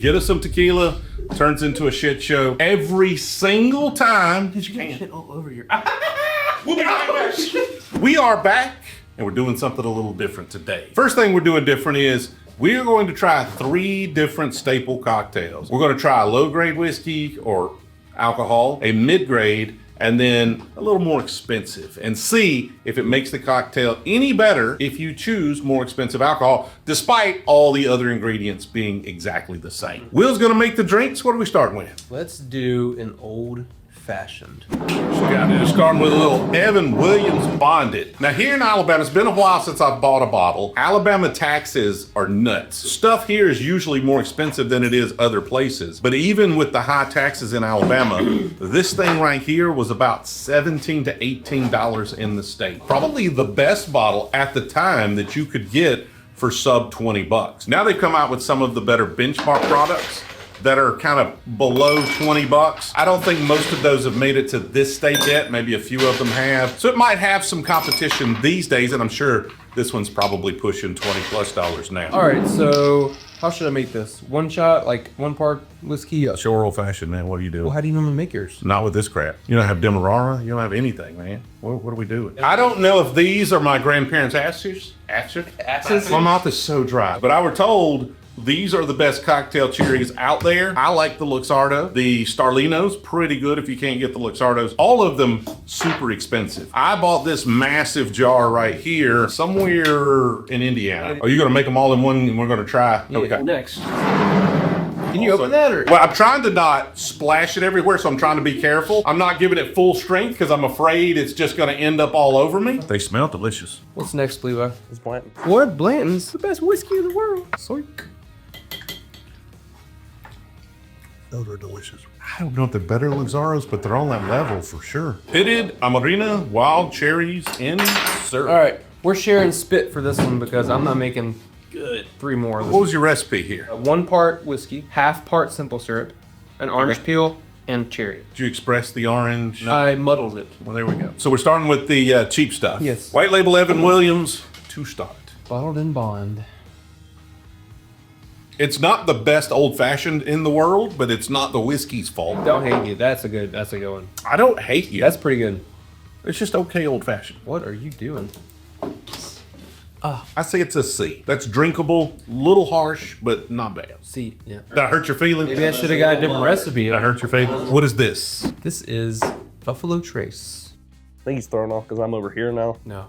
Get us some tequila, turns into a shit show every single time. Did you get shit all over your... We'll be right back. We are back, and we're doing something a little different today. First thing we're doing different is we're going to try 3 different staple cocktails. We're going to try a low-grade whiskey or alcohol, a mid-grade, and then a little more expensive, and see if it makes the cocktail any better if you choose more expensive alcohol, despite all the other ingredients being exactly the same. Will's gonna make the drinks. What are we starting with? Let's do an old-fashioned. Starting with a little Evan Williams Bonded. Now here in Alabama, it's been a while since I bought a bottle. Alabama taxes are nuts. Stuff here is usually more expensive than it is other places. But even with the high taxes in Alabama, this thing right here was about $17 to $18 in the state. Probably the best bottle at the time that you could get for sub 20 bucks. Now they've come out with some of the better benchmark products that are kind of below 20 bucks. I don't think most of those have made it to this state yet. Maybe a few of them have. So it might have some competition these days, and I'm sure this one's probably pushing $20+ now. All right, so how should I make this? One shot, like 1 part whiskey? Sure, old fashioned, man. What are you doing? Well, how do you normally make yours? Not with this crap. You don't have Demerara. You don't have anything, man. What are we doing? I don't know if these are my grandparents' ashes. Ashes? My mouth is so dry. But I were told these are the best cocktail cherries out there. I like the Luxardo. The Starlino's pretty good if you can't get the Luxardos. All of them super expensive. I bought this massive jar right here somewhere in Indiana. Are you gonna make them all in one and we're gonna try? Yeah, okay. Next. Can you open that? Or? Well, I'm trying to not splash it everywhere, so I'm trying to be careful. I'm not giving it full strength because I'm afraid it's just gonna end up all over me. They smell delicious. What's next, Levi? It's Blanton. What? Blanton's the best whiskey in the world. Soik. Those are delicious. I don't know if they're better Luxaros, but they're on that level for sure. Pitted Amarena wild cherries in syrup. All right, we're sharing spit for this one because I'm not making 3 more. What was your recipe here? 1 part whiskey, half part simple syrup, an orange peel, and cherry. Did you express the orange? No. I muddled it. Well, there we go. So we're starting with the cheap stuff. Yes. White label Evan Williams, 2 start. Bottled in bond. It's not the best old fashioned in the world, but it's not the whiskey's fault. Don't hate you. That's a good one. I don't hate you. That's pretty good. It's just okay old fashioned. What are you doing? I say it's a C. That's drinkable, little harsh, but not bad. C, yeah. Did I hurt your feelings? Maybe I should have got a different recipe. Did I hurt your feelings? What is this? This is Buffalo Trace. I think he's thrown off because I'm over here now. No.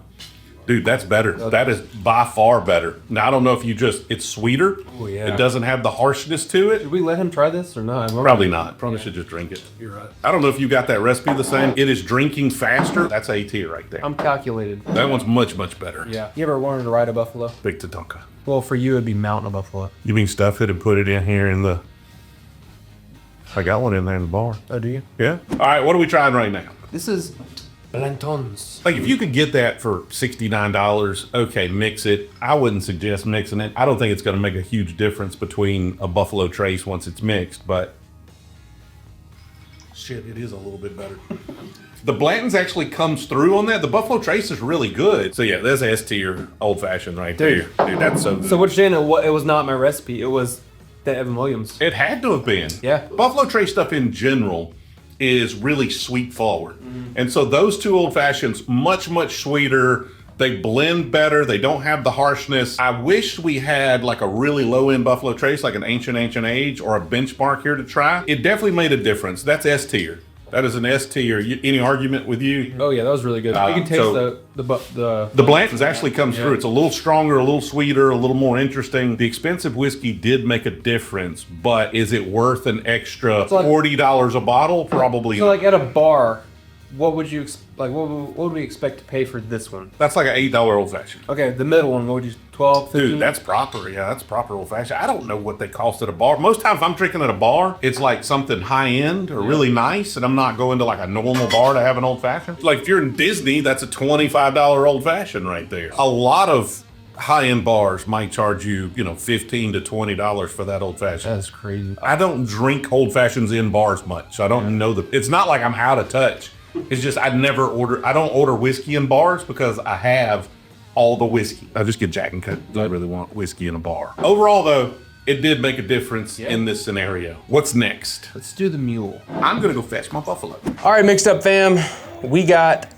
Dude, that's better. That is by far better. Now, I don't know if it's sweeter. Oh, yeah. It doesn't have the harshness to it. Should we let him try this or not? Probably not. Probably should just drink it. You're right. I don't know if you got that recipe the same. It is drinking faster. That's A tier right there. I'm calculated. That one's much, much better. Yeah. You ever wanted to ride a buffalo? Big Tatanka. Well, for you, it'd be mounting a buffalo. You mean stuff it and put it in here in the... I got one in there in the bar. Oh, do you? Yeah. All right, what are we trying right now? This is Blantons. Like, if you could get that for $69, okay, mix it. I wouldn't suggest mixing it. I don't think it's going to make a huge difference between a Buffalo Trace once it's mixed, but shit, it is a little bit better. The Blanton's actually comes through on that. The Buffalo Trace is really good. So yeah, there's S tier old fashioned right there. Dude, that's so good. So what you're saying, it was not my recipe. It was the Evan Williams. It had to have been. Yeah. Buffalo Trace stuff in general is really sweet forward. And so those 2 old fashions, much, much sweeter. They blend better. They don't have the harshness. I wish we had like a really low end Buffalo Trace, like an ancient age or a benchmark here to try. It definitely made a difference. That's S tier. That is an S tier. Any argument with you? Oh yeah, that was really good. You can taste the Blanton's actually comes through. It's a little stronger, a little sweeter, a little more interesting. The expensive whiskey did make a difference, but is it worth an extra $40 a bottle? Probably. So like at a bar, what would you what would we expect to pay for this one? That's like an $8 old fashioned. Okay, the middle one, what would you 12, 15? Dude, that's proper. Yeah, that's proper old fashioned. I don't know what they cost at a bar. Most times if I'm drinking at a bar, it's like something high end or really nice, and I'm not going to like a normal bar to have an old fashioned. Like if you're in Disney, that's a $25 old fashioned right there. A lot of high-end bars might charge you, $15 to $20 for that old fashioned. That's crazy. I don't drink old fashions in bars much. So I don't know it's not like I'm out of touch. It's just I don't order whiskey in bars because I have all the whiskey. I just get Jack and Coke. I really want whiskey in a bar. Overall though, it did make a difference in this scenario. What's next? Let's do the mule. I'm gonna go fetch my buffalo. All right, mixed up fam. We got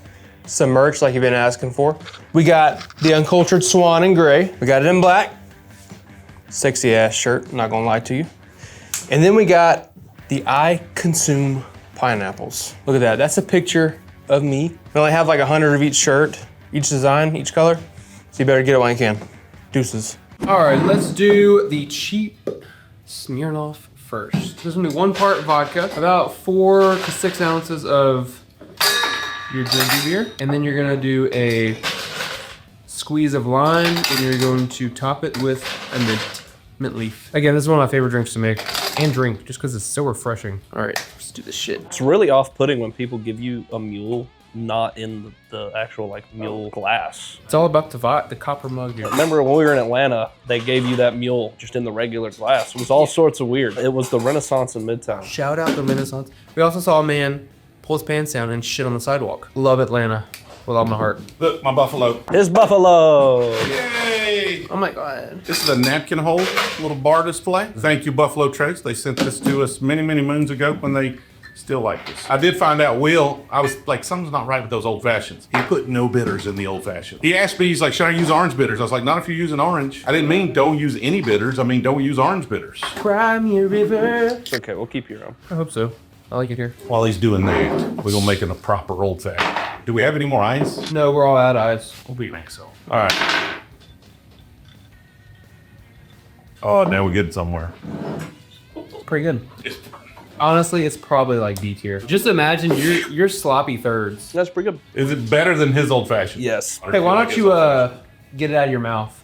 some merch like you've been asking for. We got the Uncultured Swan in gray. We got it in black. Sexy ass shirt, not gonna lie to you. And then we got the I Consume Pineapples. Look at that, that's a picture of me. We only have like 100 of each shirt, each design, each color. So you better get it while you can. Deuces. All right, let's do the cheap Smirnoff first. This is gonna be 1 part vodka, about 4 to 6 ounces of your ginger beer, and then you're gonna do a squeeze of lime, and you're going to top it with a mint leaf. Again, this is one of my favorite drinks to make and drink, just because it's so refreshing. All right, let's do this shit. It's really off-putting when people give you a mule not in the actual like mule glass. It's all about the copper mug here. Remember when we were in Atlanta, they gave you that mule just in the regular glass. It was all sorts of weird. It was the Renaissance in Midtown. Shout out to Renaissance. We also saw a man pull his pants down and shit on the sidewalk. Love Atlanta with all my heart. Look, my buffalo. It's Buffalo. Yay! Oh my God. This is a napkin hold, little bar display. Thank you, Buffalo Trace. They sent this to us many, many moons ago when they still like this. I did find out Will, I was like, something's not right with those old fashions. He put no bitters in the old fashioned. He asked me, he's like, should I use orange bitters? I was like, not if you're using orange. I didn't mean don't use any bitters. I mean, don't use orange bitters. Cry me a river. It's okay, we'll keep your own. I hope so. I like it here. While he's doing that, we're gonna make it a proper old fashioned. Do we have any more ice? No, we're all out of ice. We'll be next so. All right. Oh, now we're getting somewhere. Pretty good. Honestly, it's probably like D tier. Just imagine your sloppy thirds. That's pretty good. Is it better than his old fashioned? Yes. Hey, why don't you get it out of your mouth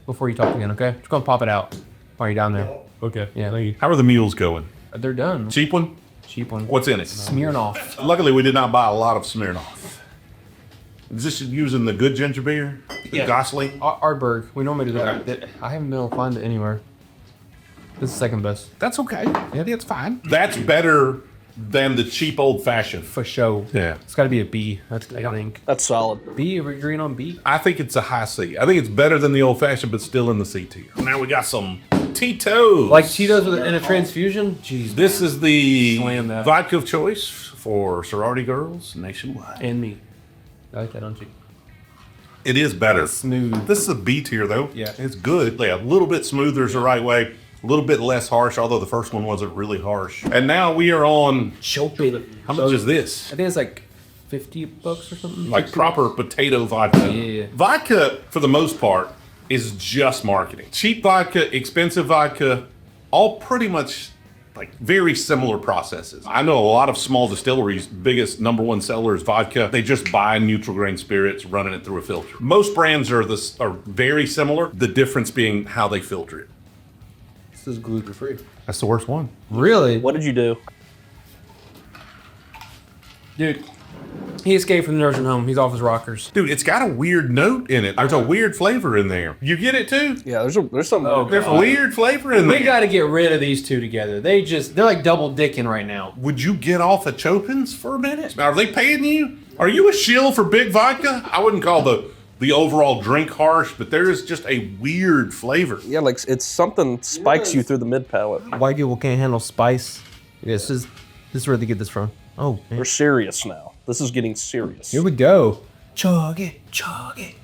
before you talk again, okay? Just go and pop it out while you're down there. Okay. Yeah, thank you. How are the mules going? They're done. Cheap one? Cheap one. What's in it? Smirnoff. Luckily, we did not buy a lot of Smirnoff. Is this using the good ginger beer? The Gosling? Ardberg. We normally do that. I haven't been able to find it anywhere. This is second best. That's okay. Yeah, that's fine. That's better than the cheap old fashioned. For sure. Yeah. It's got to be a B, I think. That's solid. B? Are we agreeing on B? I think it's a high C. I think it's better than the old fashioned, but still in the C tier. Now we got some Tito's. Like Tito's in a transfusion? Jeez. This is the Slam that. vodka of choice for sorority girls nationwide. And me. I like that, don't you? It is better. Smooth. This is a B tier though. Yeah. It's good. Yeah, a little bit smoother is the right way. A little bit less harsh, although the first one wasn't really harsh. And now we are on, Chopping. how much is this? I think it's like $50 or something. Like proper potato vodka. Yeah. Vodka, for the most part, is just marketing. Cheap vodka, expensive vodka, all pretty much like very similar processes. I know a lot of small distilleries, biggest #1 seller is vodka. They just buy neutral grain spirits, running it through a filter. Most brands are very similar, the difference being how they filter it. This is gluten free. That's the worst one. Really? What did you do? Dude, he escaped from the nursing home. He's off his rockers. Dude, it's got a weird note in it. There's a weird flavor in there. You get it too? Yeah, there's some. There's a weird flavor in there. We got to get rid of these two together. They're like double dicking right now. Would you get off of Chopin's for a minute? Are they paying you? Are you a shill for big vodka? I wouldn't call the overall drink harsh, but there is just a weird flavor. Yeah, like it's something spikes you through the mid palate. White people can't handle spice. This is where they get this from. Oh, man. We're serious now. This is getting serious. Here we go. Chug it, chug it.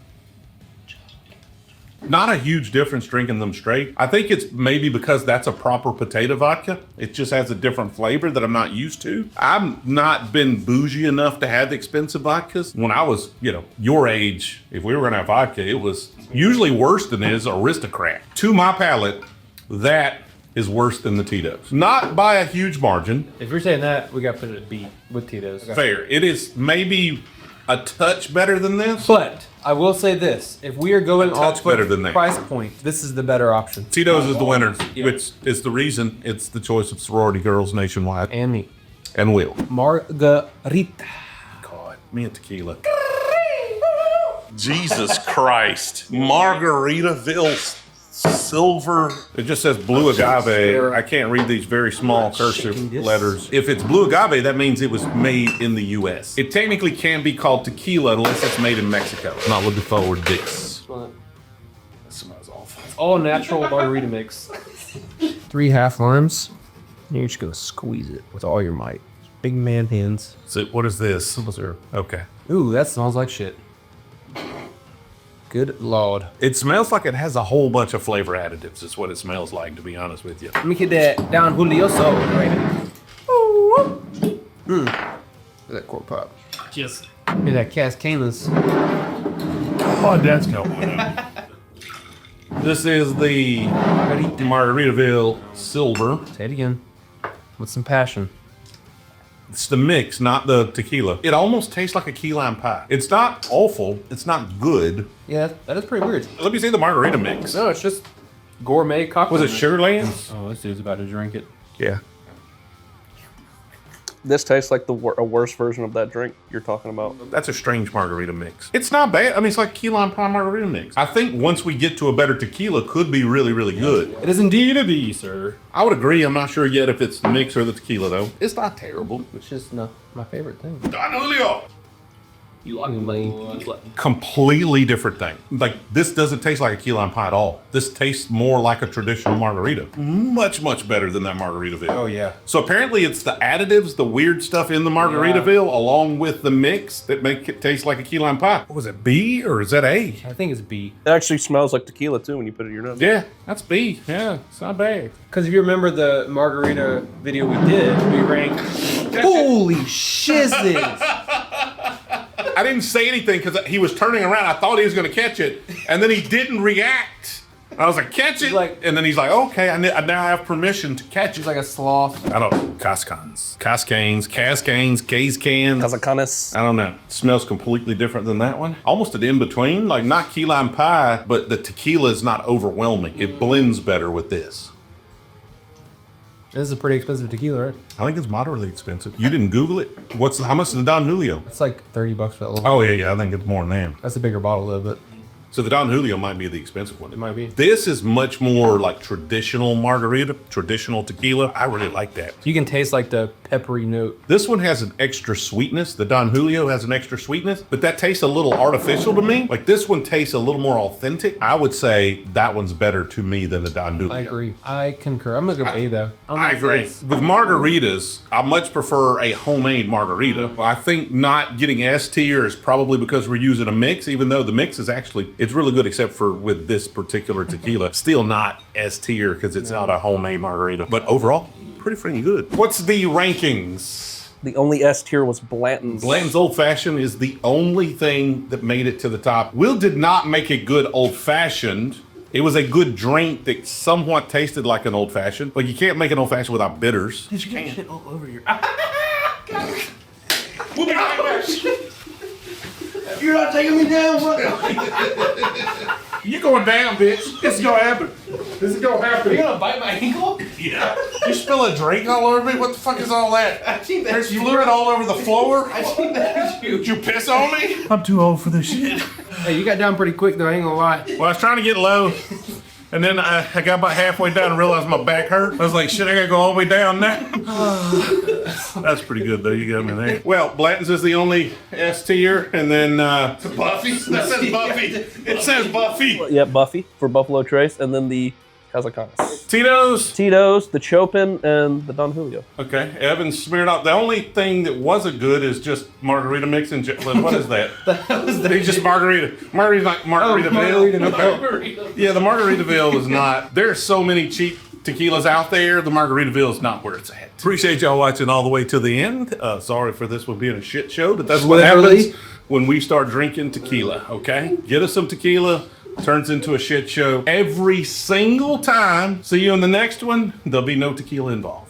Not a huge difference drinking them straight. I think it's maybe because that's a proper potato vodka. It just has a different flavor that I'm not used to. I've not been bougie enough to have expensive vodkas. When I was, your age, if we were gonna have vodka, it was usually worse than is Aristocrat. To my palate, that is worse than the Tito's. Not by a huge margin. If you're saying that, we got to put it at B with Tito's. Fair. It is maybe a touch better than this. But I will say this: if we are going touch off better than that. price point, this is the better option. Tito's is the winner, Yeah. which is the reason it's the choice of sorority girls nationwide. And me, And Will. Margarita. God, me and tequila. Jesus Christ. Margaritaville silver. It just says blue agave. I can't read these very small cursive letters. If it's blue agave, that means it was made in the U.S. It technically can be called tequila unless it's made in Mexico. Not looking forward to this. That smells awful. All natural margarita mix. 3 half limes. You're just gonna squeeze it with all your might. Big man hands. So what is this? Simple syrup. Okay. Ooh, that smells like shit. Good lord. It smells like it has a whole bunch of flavor additives, is what it smells like, to be honest with you. Let me get that Don Julio soul right now. Look at that cork pop. Just. Hear that Cascanas. Oh, that's going on. This is the Margaritaville Silver. Say it again. With some passion. It's the mix, not the tequila. It almost tastes like a key lime pie. It's not awful. It's not good. Yeah, that is pretty weird. Let me see the margarita mix. No, it's just gourmet cocktail. Was it Sugarlands? Oh, this dude's about to drink it. Yeah. This tastes like a worse version of that drink you're talking about. That's a strange margarita mix. It's not bad. I mean, it's like key lime pie margarita mix. I think once we get to a better tequila, could be really, really good. It is indeed a bee, sir. I would agree. I'm not sure yet if it's the mix or the tequila, though. It's not terrible. Which is no, my favorite thing. Don Julio. You like Completely different thing. Like, this doesn't taste like a key lime pie at all. This tastes more like a traditional margarita. Much, much better than that Margaritaville. Oh yeah. So apparently it's the additives, the weird stuff in the Margaritaville, along with the mix that make it taste like a key lime pie. What was it, B or is that A? I think it's B. It actually smells like tequila too when you put it in your nose. Yeah, that's B. Yeah, it's not bad. Because if you remember the margarita video we did, we ranked. Holy shiznit! I didn't say anything because he was turning around. I thought he was going to catch it, and then he didn't react. I was like, catch it. And then he's like, okay, I now have permission to catch it. He's like a sloth. I don't know. Cascanes, Cascanes. Cazacanes. I don't know. It smells completely different than that one. Almost an in-between. Like, not key lime pie, but the tequila is not overwhelming. It blends better with this. This is a pretty expensive tequila, right? I think it's moderately expensive. You didn't Google it? How much is the Don Julio? It's like $30 for that little. Oh, yeah. I think it's more than that. That's a bigger bottle though, but So the Don Julio might be the expensive one. it might be. This is much more like traditional margarita, traditional tequila. I really like that. You can taste like the peppery note. This one has an extra sweetness. The Don Julio has an extra sweetness, but that tastes a little artificial to me. Like, this one tastes a little more authentic. I would say that one's better to me than the Don Julio. I agree. I concur. I'm gonna go A though. I agree. With margaritas, I much prefer a homemade margarita. I think not getting S tier is probably because we're using a mix, even though the mix is actually, it's really good except for with this particular tequila. Still not S tier because it's not a homemade margarita. But overall, pretty freaking good. What's the rankings? The only S tier was Blanton's. Blanton's Old Fashioned is the only thing that made it to the top. Will did not make a good Old Fashioned. It was a good drink that somewhat tasted like an Old Fashioned. But you can't make an Old Fashioned without bitters. Did you get shit all over your... We'll be right back. You're not taking me down, what? You going down, bitch. This is gonna happen. This is gonna happen. You're gonna bite my ankle? Yeah. You spill a drink all over me? What the fuck is all that? I think There's fluid all over the floor? I think that's you. Did you piss on me? I'm too old for this shit. Hey, you got down pretty quick though. I ain't gonna lie. Well, I was trying to get low, and then I got about halfway down and realized my back hurt. I was like, shit, I gotta go all the way down now. That's pretty good, though. You got me there. Well, Blanton's is the only S tier, and then Buffy. That says Buffy. It says Buffy. Yeah, Buffy for Buffalo Trace, and then the Cazacanes. Tito's. Tito's, the Chopin, and the Don Julio. Okay, Evan Smirnoff. The only thing that wasn't good is just margarita mix and what is that? It's just margarita. Margarita's not Margaritaville. Margarita. Yeah, the Margaritaville is not. There's so many cheap tequilas out there. The Margaritaville is not where it's at. Appreciate y'all watching all the way to the end. Sorry for this one being a shit show, but that's what happens when we start drinking tequila, okay? Get us some tequila. Turns into a shit show every single time. See you in the next one. There'll be no tequila involved.